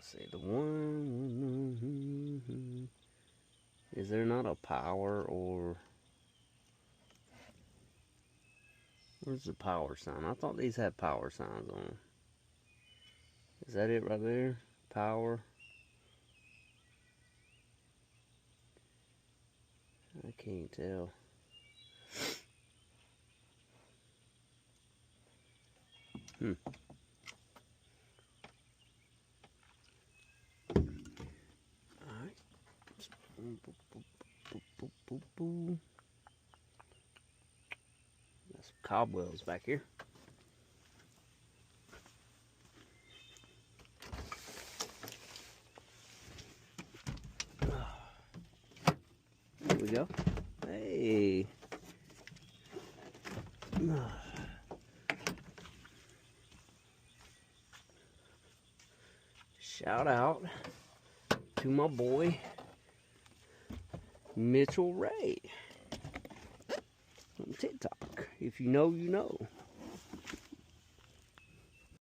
let's see, the one. Is there not a power or... Where's the power sign? I thought these had power signs on them. Is that it right there? Power. I can't tell. Alright. Got some cobwebs back here. There we go. Hey. Shout out to my boy Mitchell Ray on TikTok. If you know, you know.